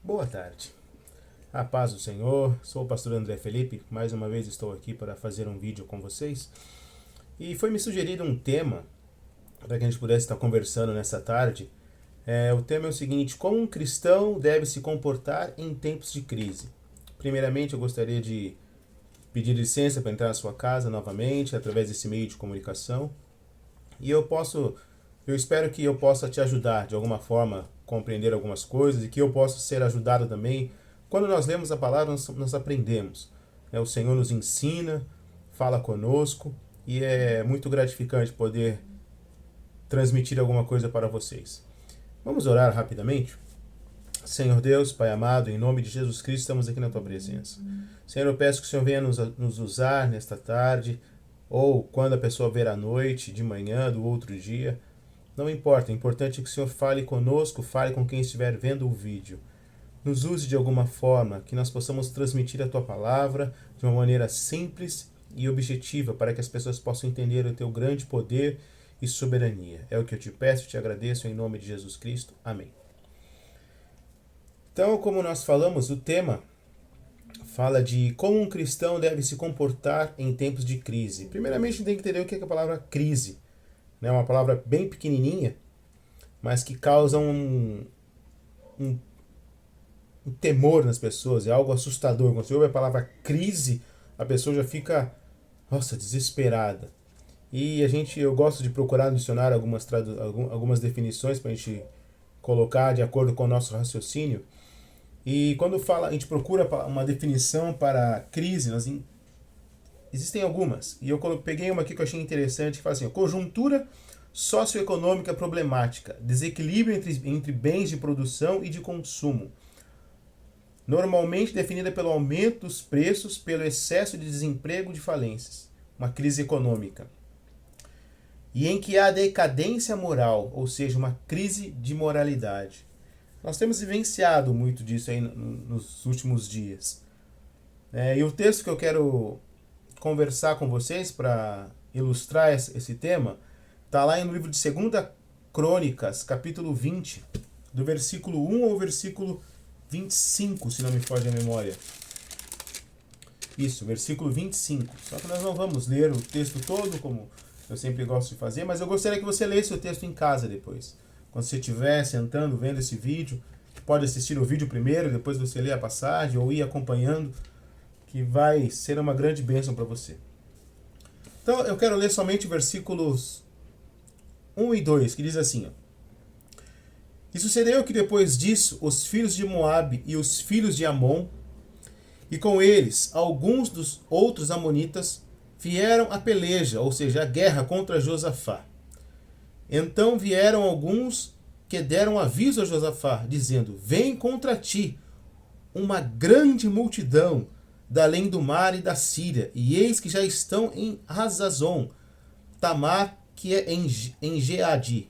Boa tarde. A paz do Senhor. Sou o pastor André Felipe. Mais uma vez estou aqui para fazer um vídeo com vocês. E foi me sugerido um tema para que a gente pudesse estar conversando nessa tarde. O tema é o seguinte: como um cristão deve se comportar em tempos de crise? Primeiramente, eu gostaria de pedir licença para entrar na sua casa novamente, através desse meio de comunicação. E eu espero que eu possa te ajudar de alguma forma a compreender algumas coisas e que eu possa ser ajudado também. Quando nós lemos a palavra, nós aprendemos. O Senhor nos ensina, fala conosco e é muito gratificante poder transmitir alguma coisa para vocês. Vamos orar rapidamente? Senhor Deus, Pai amado, em nome de Jesus Cristo, estamos aqui na Tua presença. Senhor, eu peço que o Senhor venha nos usar nesta tarde, ou quando a pessoa ver à noite, de manhã, do outro dia. Não importa, o importante é que o Senhor fale conosco, fale com quem estiver vendo o vídeo. Nos use de alguma forma, que nós possamos transmitir a Tua palavra de uma maneira simples e objetiva, para que as pessoas possam entender o Teu grande poder e soberania. É o que eu te peço e te agradeço em nome de Jesus Cristo. Amém. Então, como nós falamos, o tema fala de como um cristão deve se comportar em tempos de crise. Primeiramente, a gente tem que entender o que é a palavra crise. É uma palavra bem pequenininha, mas que causa um temor nas pessoas, é algo assustador. Quando você ouve a palavra crise, a pessoa já fica, desesperada. E eu gosto de procurar no dicionário algumas definições para a gente colocar de acordo com o nosso raciocínio. E quando a gente procura uma definição para crise, existem algumas. E eu peguei uma aqui que eu achei interessante, que fala assim: conjuntura socioeconômica problemática, desequilíbrio entre bens de produção e de consumo, normalmente definida pelo aumento dos preços, pelo excesso de desemprego, de falências, uma crise econômica. E em que há decadência moral, ou seja, uma crise de moralidade. Nós temos vivenciado muito disso aí nos últimos dias. E o texto que eu quero conversar com vocês para ilustrar esse tema está lá no livro de 2 Crônicas, capítulo 20, do versículo 1 ao versículo 25, se não me foge a memória. Isso, versículo 25. Só que nós não vamos ler o texto todo, como eu sempre gosto de fazer, mas eu gostaria que você lesse o texto em casa depois. Quando você estiver sentando, vendo esse vídeo, pode assistir o vídeo primeiro, depois você lê a passagem, ou ir acompanhando, que vai ser uma grande bênção para você. Então, eu quero ler somente versículos 1 e 2, que diz assim: E sucedeu que depois disso, os filhos de Moabe e os filhos de Amon, e com eles alguns dos outros amonitas, vieram a peleja, ou seja, a guerra contra Josafá. Então vieram alguns que deram aviso a Josafá, dizendo: Vem contra ti uma grande multidão da além do mar e da Síria, e eis que já estão em Hazazon, Tamar, que é em Geadi.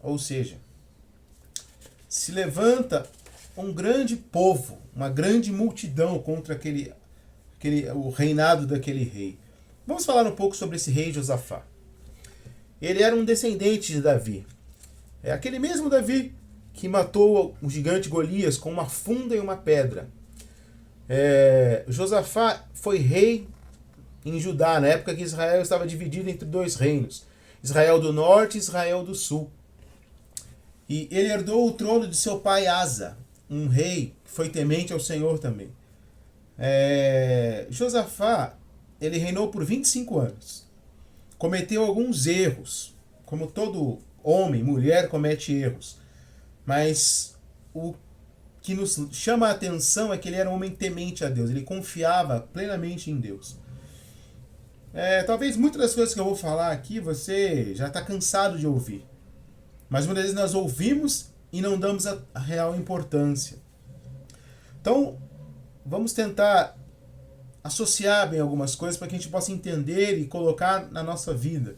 Ou seja, se levanta um grande povo, uma grande multidão contra o reinado daquele rei. Vamos falar um pouco sobre esse rei Josafá. Ele era um descendente de Davi. É aquele mesmo Davi que matou o gigante Golias com uma funda e uma pedra. Josafá foi rei em Judá, na época que Israel estava dividido entre dois reinos: Israel do norte e Israel do sul. E ele herdou o trono de seu pai Asa, um rei que foi temente ao Senhor também. Josafá, ele reinou por 25 anos. Cometeu alguns erros, como todo homem, mulher comete erros. Mas o que nos chama a atenção é que ele era um homem temente a Deus, ele confiava plenamente em Deus. Talvez muitas das coisas que eu vou falar aqui você já está cansado de ouvir. Mas muitas vezes nós ouvimos e não damos a real importância. Então, vamos tentar associar bem algumas coisas para que a gente possa entender e colocar na nossa vida.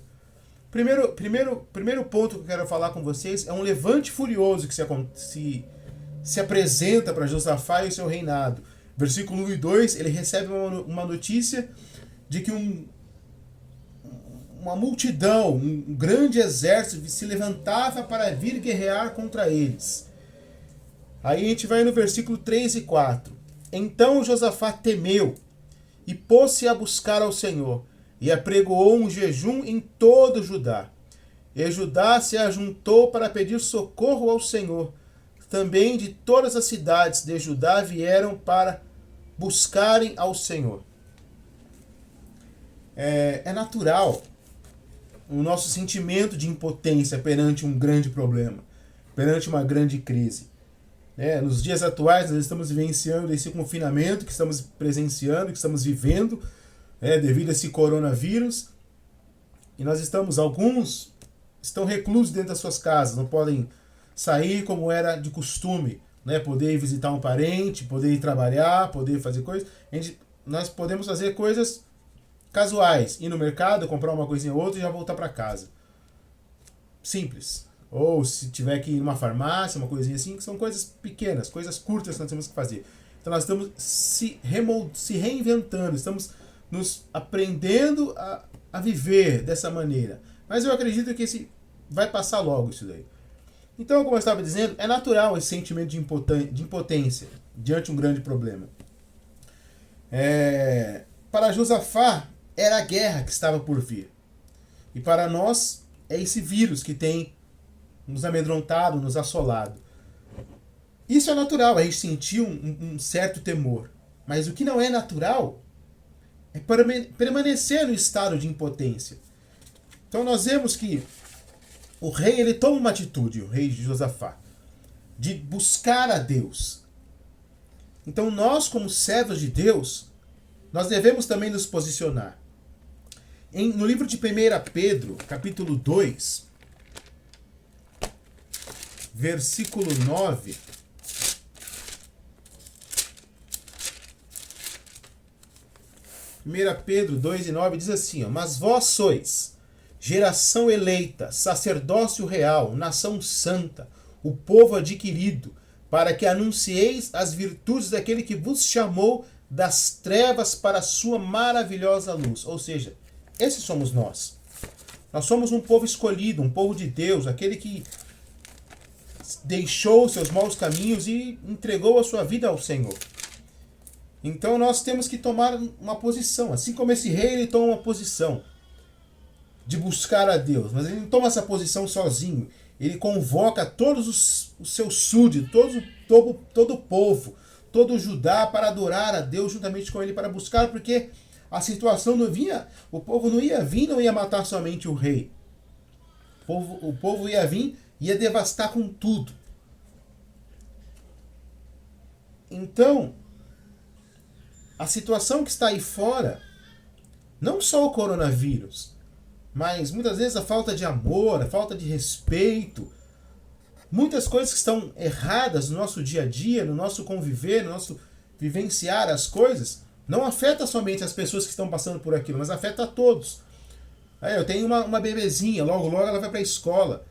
Primeiro ponto que eu quero falar com vocês é um levante furioso que se apresenta para Josafá e o seu reinado. Versículo 1 e 2, ele recebe uma notícia de que uma multidão, um grande exército se levantava para vir guerrear contra eles. Aí a gente vai no versículo 3 e 4. Então Josafá temeu e pôs-se a buscar ao Senhor, e apregoou um jejum em todo Judá. E Judá se ajuntou para pedir socorro ao Senhor. Também de todas as cidades de Judá vieram para buscarem ao Senhor. É natural o nosso sentimento de impotência perante um grande problema, perante uma grande crise. Nos dias atuais, nós estamos vivenciando esse confinamento que estamos presenciando, que estamos vivendo, devido a esse coronavírus. E alguns estão reclusos dentro das suas casas, não podem sair como era de costume, poder ir visitar um parente, poder ir trabalhar, poder fazer coisas. Nós podemos fazer coisas casuais, ir no mercado, comprar uma coisinha ou outra e já voltar para casa. Simples. Ou se tiver que ir numa farmácia, uma coisinha assim, que são coisas pequenas, coisas curtas que nós temos que fazer. Então nós estamos se reinventando, estamos nos aprendendo a viver dessa maneira. Mas eu acredito que vai passar logo isso daí. Então, como eu estava dizendo, é natural esse sentimento de impotência diante de um grande problema. Para Josafá, era a guerra que estava por vir. E para nós, é esse vírus que tem nos amedrontado, nos assolado. Isso é natural, a gente sentir um certo temor. Mas o que não é natural é permanecer no estado de impotência. Então nós vemos que o rei ele toma uma atitude, o rei de Josafá, de buscar a Deus. Então nós, como servos de Deus, nós devemos também nos posicionar. No livro de 1 Pedro, capítulo 2, versículo 9. Pedro 2 e 9 diz assim, mas vós sois geração eleita, sacerdócio real, nação santa, o povo adquirido, para que anuncieis as virtudes daquele que vos chamou das trevas para a sua maravilhosa luz. Ou seja, esses somos nós. Nós somos um povo escolhido, um povo de Deus, aquele que deixou seus maus caminhos e entregou a sua vida ao Senhor. Então nós temos que tomar uma posição. Assim como esse rei, ele toma uma posição de buscar a Deus. Mas ele não toma essa posição sozinho. Ele convoca todos os seus súditos, todo o povo, todo o Judá para adorar a Deus juntamente com ele, para buscar, porque a situação não vinha, o povo não ia matar somente o rei. O povo ia vir, ia devastar com tudo. Então, a situação que está aí fora, não só o coronavírus, mas muitas vezes a falta de amor, a falta de respeito, muitas coisas que estão erradas no nosso dia a dia, no nosso conviver, no nosso vivenciar as coisas, não afeta somente as pessoas que estão passando por aquilo, mas afeta a todos. Eu tenho uma bebezinha, logo ela vai para a escola.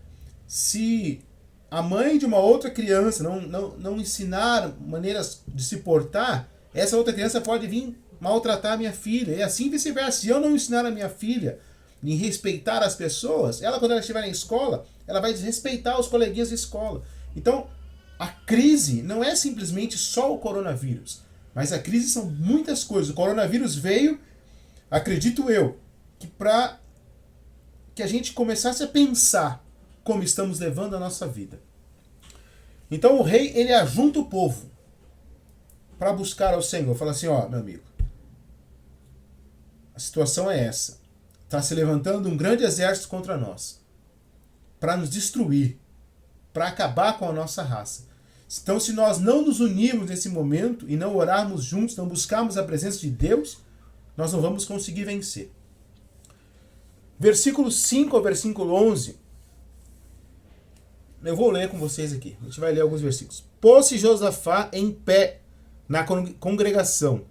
Se a mãe de uma outra criança não ensinar maneiras de se portar, essa outra criança pode vir maltratar a minha filha. E assim vice-versa. Se eu não ensinar a minha filha em respeitar as pessoas, ela, quando ela estiver na escola, ela vai desrespeitar os coleguinhas de escola. Então, a crise não é simplesmente só o coronavírus, mas a crise são muitas coisas. O coronavírus veio, acredito eu, que para que a gente começasse a pensar como estamos levando a nossa vida. Então o rei, ele ajunta o povo para buscar ao Senhor. Fala assim, meu amigo, a situação é essa. Está se levantando um grande exército contra nós, para nos destruir, para acabar com a nossa raça. Então, se nós não nos unirmos nesse momento e não orarmos juntos, não buscarmos a presença de Deus, nós não vamos conseguir vencer. Versículo 5 ao versículo 11, eu vou ler com vocês aqui. A gente vai ler alguns versículos. Pôs-se Josafá em pé na congregação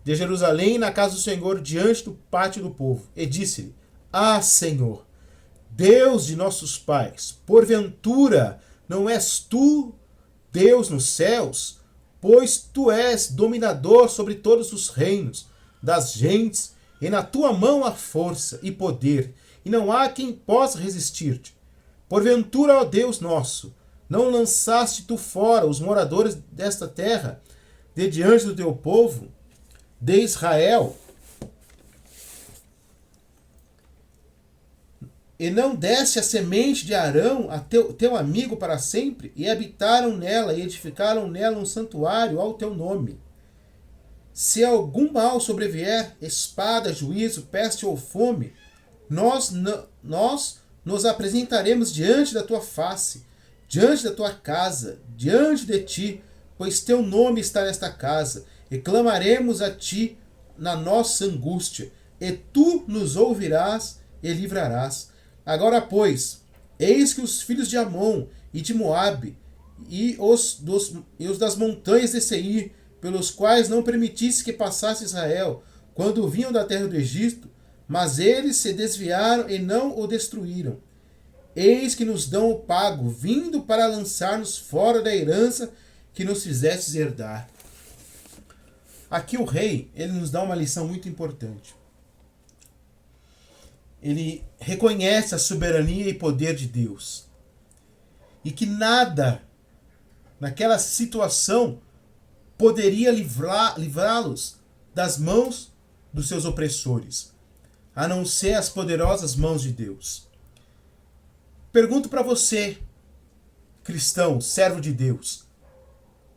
de Jerusalém, na casa do Senhor, diante do pátio do povo, e disse-lhe, Senhor, Deus de nossos pais, porventura não és tu Deus nos céus? Pois tu és dominador sobre todos os reinos das gentes, e na tua mão há força e poder, e não há quem possa resistir-te. Porventura, ó Deus nosso, Não lançaste tu fora os moradores desta terra, de diante do teu povo, de Israel? E não deste a semente de Arão, a teu amigo, para sempre? E habitaram nela, e edificaram nela um santuário ao teu nome. Se algum mal sobrevier, espada, juízo, peste ou fome, nós nos apresentaremos diante da tua face, diante da tua casa, diante de ti, pois teu nome está nesta casa, e clamaremos a ti na nossa angústia, e tu nos ouvirás e livrarás. Agora, pois, eis que os filhos de Amon e de Moabe, e os das montanhas de Seir, pelos quais não permitisse que passasse Israel, quando vinham da terra do Egito, mas eles se desviaram e não o destruíram. Eis que nos dão o pago, vindo para lançar-nos fora da herança que nos fizestes herdar. Aqui o rei, ele nos dá uma lição muito importante. Ele reconhece a soberania e poder de Deus. E que nada naquela situação poderia livrá-los das mãos dos seus opressores, a não ser as poderosas mãos de Deus. Pergunto para você, cristão, servo de Deus,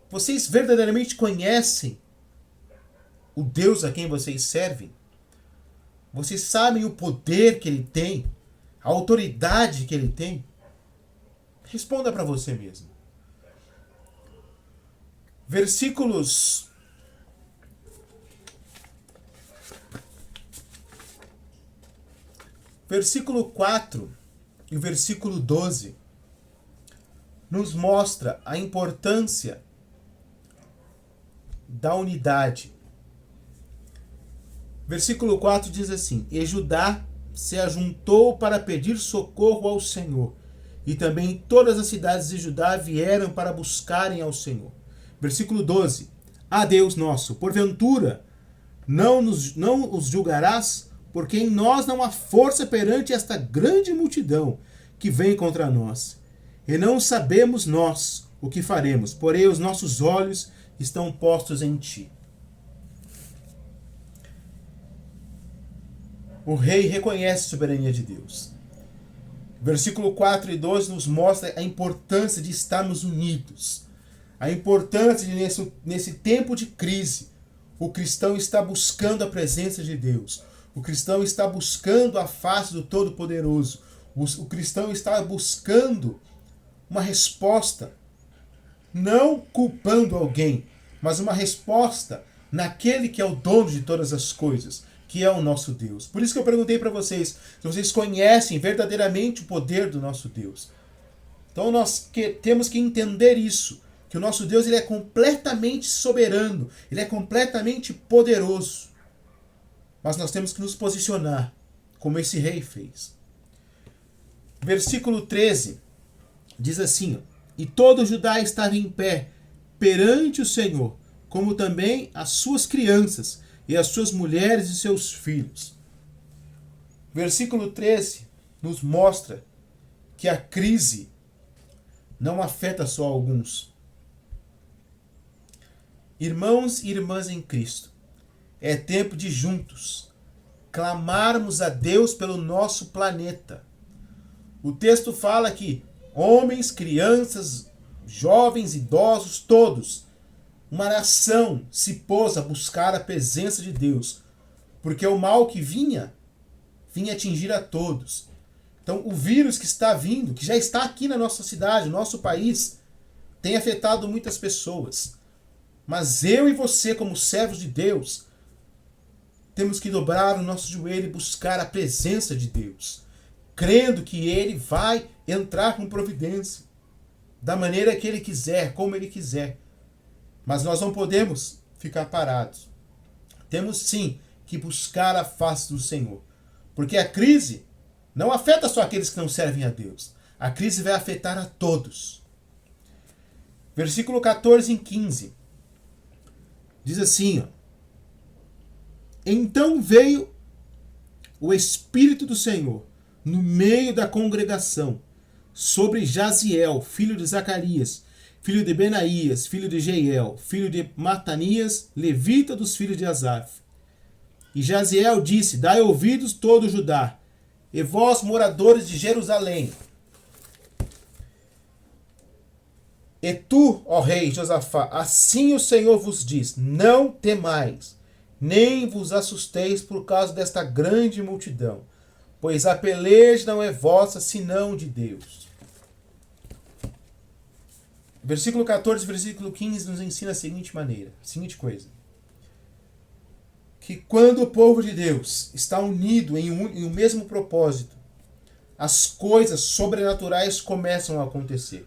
vocês verdadeiramente conhecem o Deus a quem vocês servem? Vocês sabem o poder que ele tem? A autoridade que ele tem? Responda para você mesmo. Versículo 4 e o versículo 12 nos mostra a importância da unidade. Versículo 4 diz assim: E Judá se ajuntou para pedir socorro ao Senhor, e também todas as cidades de Judá vieram para buscarem ao Senhor. Versículo 12: Ah, Deus nosso, porventura não os julgarás? Porque em nós não há força perante esta grande multidão que vem contra nós. E não sabemos nós o que faremos, porém os nossos olhos estão postos em ti. O rei reconhece a soberania de Deus. Versículo 4 e 12 nos mostra a importância de estarmos unidos. A importância de, nesse tempo de crise, o cristão está buscando a presença de Deus. O cristão está buscando a face do Todo-Poderoso. O cristão está buscando uma resposta, não culpando alguém, mas uma resposta naquele que é o dono de todas as coisas, que é o nosso Deus. Por isso que eu perguntei para vocês, se vocês conhecem verdadeiramente o poder do nosso Deus. Então nós temos que entender isso, que o nosso Deus ele é completamente soberano, ele é completamente poderoso. Mas nós temos que nos posicionar, como esse rei fez. Versículo 13 diz assim: E todo Judá estava em pé perante o Senhor, como também as suas crianças, e as suas mulheres e seus filhos. Versículo 13 nos mostra que a crise não afeta só alguns. Irmãos e irmãs em Cristo, é tempo de juntos clamarmos a Deus pelo nosso planeta. O texto fala que homens, crianças, jovens, idosos, todos, uma nação se pôs a buscar a presença de Deus, porque o mal que vinha atingir a todos. Então, o vírus que está vindo, que já está aqui na nossa cidade, no nosso país, tem afetado muitas pessoas. Mas eu e você, como servos de Deus, temos que dobrar o nosso joelho e buscar a presença de Deus, crendo que Ele vai entrar com providência, da maneira que Ele quiser, como Ele quiser. Mas nós não podemos ficar parados. Temos sim que buscar a face do Senhor. Porque a crise não afeta só aqueles que não servem a Deus. A crise vai afetar a todos. Versículo 14 e 15. Diz assim, ó: Então veio o Espírito do Senhor no meio da congregação, sobre Jaziel, filho de Zacarias, filho de Benaías, filho de Jeiel, filho de Matanias, levita dos filhos de Asaf. E Jaziel disse: dai ouvidos todo Judá, e vós, moradores de Jerusalém. E tu, ó rei Josafá, assim o Senhor vos diz: não temais, nem vos assusteis por causa desta grande multidão, pois a peleja não é vossa, senão de Deus. Versículo 14, versículo 15 nos ensina a seguinte maneira, a seguinte coisa. Que quando o povo de Deus está unido em um mesmo propósito, as coisas sobrenaturais começam a acontecer.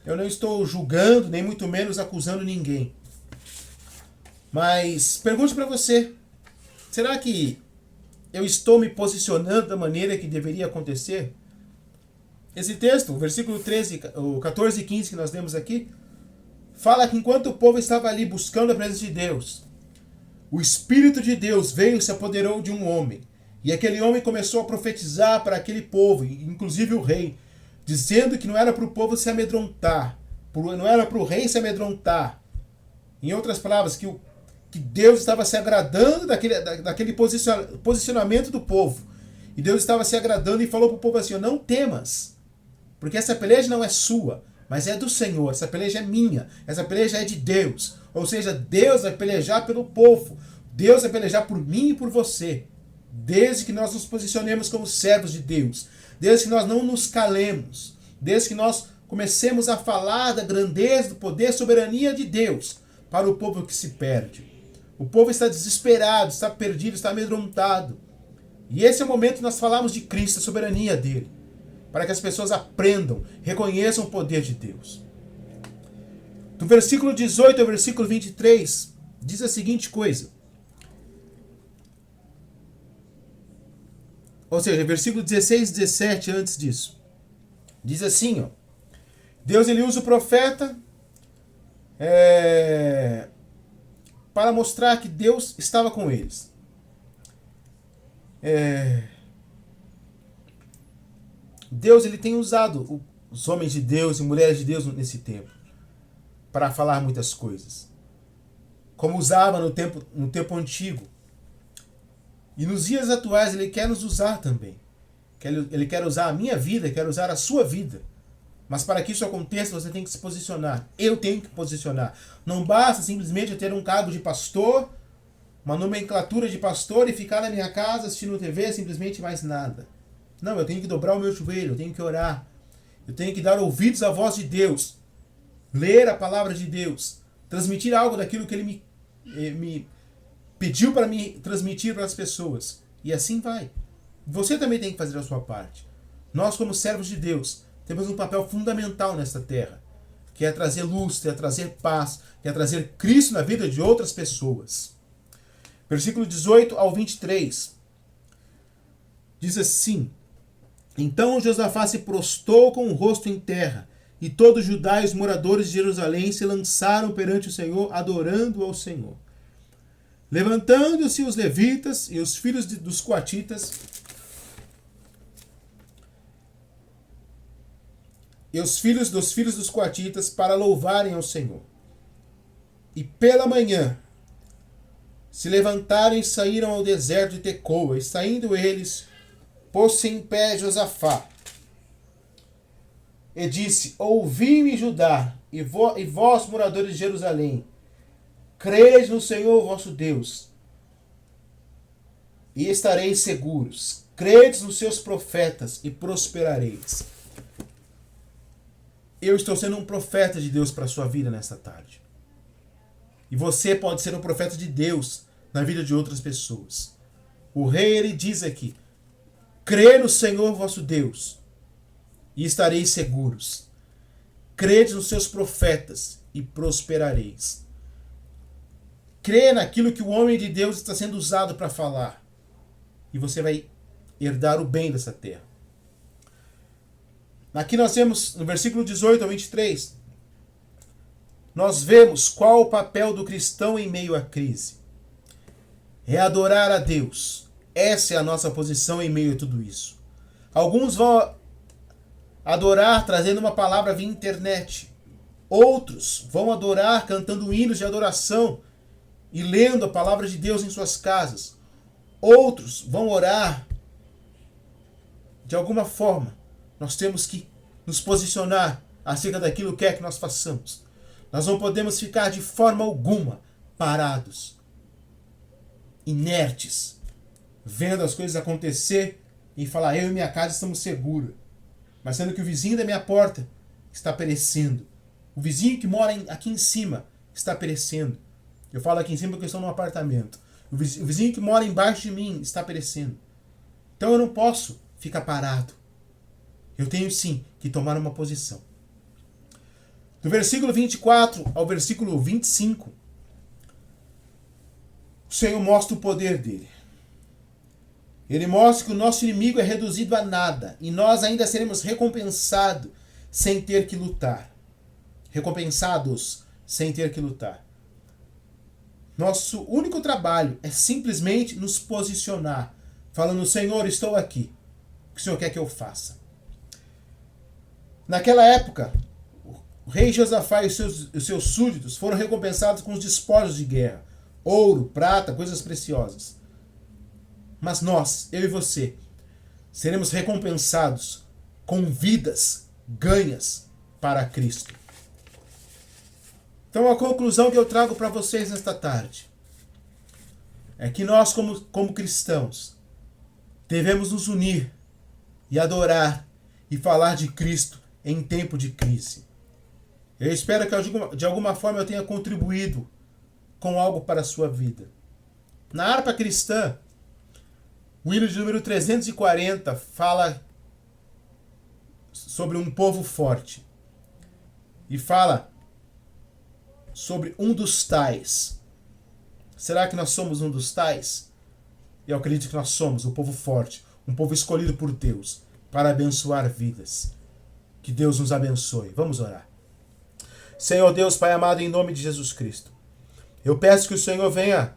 Eu não estou julgando, nem muito menos acusando ninguém. Mas pergunto para você, será que eu estou me posicionando da maneira que deveria acontecer? Esse texto, o versículo 13, o 14 e 15 que nós lemos aqui, fala que enquanto o povo estava ali buscando a presença de Deus, o Espírito de Deus veio e se apoderou de um homem. E aquele homem começou a profetizar para aquele povo, inclusive o rei, dizendo que não era para o povo se amedrontar, não era para o rei se amedrontar. Em outras palavras, que Deus estava se agradando daquele posicionamento do povo. E Deus estava se agradando e falou para o povo assim: não temas, porque essa peleja não é sua, mas é do Senhor. Essa peleja é minha, essa peleja é de Deus. Ou seja, Deus vai pelejar pelo povo. Deus vai pelejar por mim e por você. Desde que nós nos posicionemos como servos de Deus. Desde que nós não nos calemos. Desde que nós comecemos a falar da grandeza, do poder, soberania de Deus para o povo que se perde. O povo está desesperado, está perdido, está amedrontado. E esse é o momento que nós falamos de Cristo, a soberania dele. Para que as pessoas aprendam, reconheçam o poder de Deus. Do versículo 18 ao versículo 23, diz a seguinte coisa. Ou seja, versículo 16 e 17 antes disso. Diz assim, ó. Deus ele usa o profeta para mostrar que Deus estava com eles. Deus ele tem usado os homens de Deus e mulheres de Deus nesse tempo para falar muitas coisas, como usava no tempo antigo. E nos dias atuais ele quer nos usar também. Ele quer usar a minha vida, quer usar a sua vida. Mas para que isso aconteça, você tem que se posicionar. Eu tenho que posicionar. Não basta simplesmente eu ter um cargo de pastor, uma nomenclatura de pastor e ficar na minha casa assistindo TV, simplesmente mais nada. Não, eu tenho que dobrar o meu joelho, eu tenho que orar. Eu tenho que dar ouvidos à voz de Deus. Ler a palavra de Deus. Transmitir algo daquilo que Ele me pediu para me transmitir para as pessoas. E assim vai. Você também tem que fazer a sua parte. Nós, como servos de Deus, temos um papel fundamental nesta terra, que é trazer luz, que é trazer paz, que é trazer Cristo na vida de outras pessoas. Versículo 18 ao 23. Diz assim: Então Josafá se prostrou com o rosto em terra, e todo Judá e os moradores de Jerusalém se lançaram perante o Senhor, adorando ao Senhor. Levantando-se os levitas e os filhos dos coatitas, e os filhos dos coatitas para louvarem ao Senhor. E pela manhã se levantaram e saíram ao deserto de Tecoa, e saindo eles, pôs-se em pé Josafá, e disse: Ouvi-me, Judá, e vós, moradores de Jerusalém, crede no Senhor vosso Deus, e estareis seguros. Credes nos seus profetas, e prosperareis. Eu estou sendo um profeta de Deus para a sua vida nesta tarde. E você pode ser um profeta de Deus na vida de outras pessoas. O rei, ele diz aqui: crê no Senhor vosso Deus e estareis seguros. Crede nos seus profetas e prosperareis. Crê naquilo que o homem de Deus está sendo usado para falar. E você vai herdar o bem dessa terra. Aqui nós temos, no versículo 18 ao 23, nós vemos qual o papel do cristão em meio à crise. É adorar a Deus. Essa é a nossa posição em meio a tudo isso. Alguns vão adorar trazendo uma palavra via internet. Outros vão adorar cantando hinos de adoração e lendo a palavra de Deus em suas casas. Outros vão orar. De alguma forma, nós temos que nos posicionar acerca daquilo que é que nós façamos. Nós não podemos ficar de forma alguma parados, inertes, vendo as coisas acontecer e falar, eu e minha casa estamos seguros. Mas sendo que o vizinho da minha porta está perecendo. O vizinho que mora aqui em cima está perecendo. Eu falo aqui em cima porque eu estou num apartamento. O vizinho que mora embaixo de mim está perecendo. Então eu não posso ficar parado. Eu tenho sim que tomar uma posição. Do versículo 24 ao versículo 25, o Senhor mostra o poder dele. Ele mostra que o nosso inimigo é reduzido a nada e nós ainda seremos recompensados sem ter que lutar. Recompensados sem ter que lutar. Nosso único trabalho é simplesmente nos posicionar, falando, Senhor, estou aqui. O que o Senhor quer que eu faça? Naquela época, o rei Josafá e os seus súditos foram recompensados com os despojos de guerra. Ouro, prata, coisas preciosas. Mas nós, eu e você, seremos recompensados com vidas ganhas para Cristo. Então a conclusão que eu trago para vocês nesta tarde é que nós, como cristãos, devemos nos unir e adorar e falar de Cristo em tempo de crise. Eu espero que de alguma forma eu tenha contribuído com algo para a sua vida. Na harpa cristã, o hino de número 340 fala sobre um povo forte. E fala sobre um dos tais. Será que nós somos um dos tais? Eu acredito que nós somos um povo forte, um povo escolhido por Deus para abençoar vidas. Que Deus nos abençoe. Vamos orar. Senhor Deus, Pai amado, em nome de Jesus Cristo, eu peço que o Senhor venha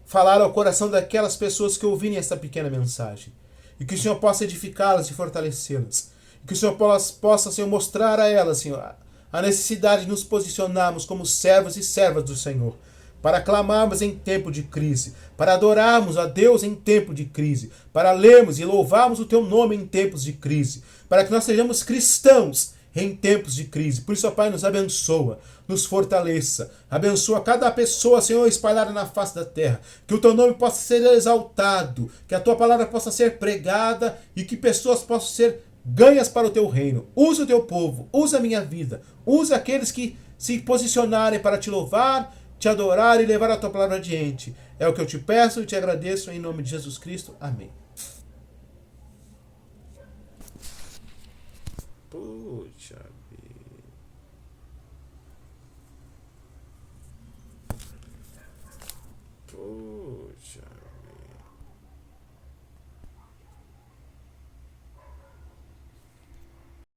falar ao coração daquelas pessoas que ouvirem esta pequena mensagem. E que o Senhor possa edificá-las e fortalecê-las. E que o Senhor possa, Senhor, mostrar a elas, Senhor, a necessidade de nos posicionarmos como servos e servas do Senhor. Para clamarmos em tempo de crise. Para adorarmos a Deus em tempo de crise. Para lermos e louvarmos o Teu nome em tempos de crise. Para que nós sejamos cristãos em tempos de crise. Por isso, ó Pai, nos abençoa, nos fortaleça. Abençoa cada pessoa, Senhor, espalhada na face da terra. Que o Teu nome possa ser exaltado. Que a Tua palavra possa ser pregada e que pessoas possam ser ganhas para o Teu reino. Usa o Teu povo, usa a minha vida. Usa aqueles que se posicionarem para Te louvar, Te adorar e levar a Tua palavra adiante. É o que eu Te peço e Te agradeço em nome de Jesus Cristo. Amém. Puxa.